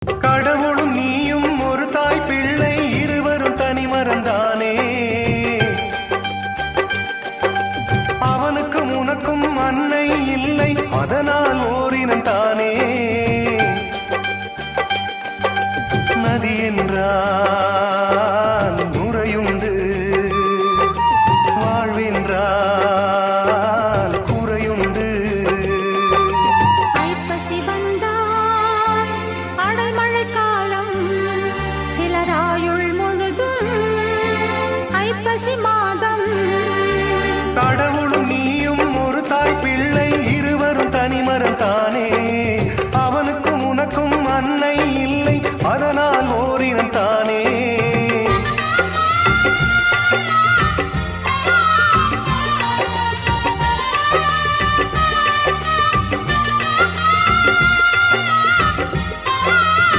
கடவுளும் நீயும் ஒரு தாய் பிள்ளை இருவரும் தனி மறந்தானே. அவனுக்கும் உனக்கும் அன்னை இல்லை, அதனால் ஓரினம் தானே. நதி என்றால் நுரையுண்டு, வாழ்வென்றால் குறையுண்டு. ஐப்பசி வந்தால் அடைமழை காலம், சிலராயுள் முழுதும் ஐப்பசி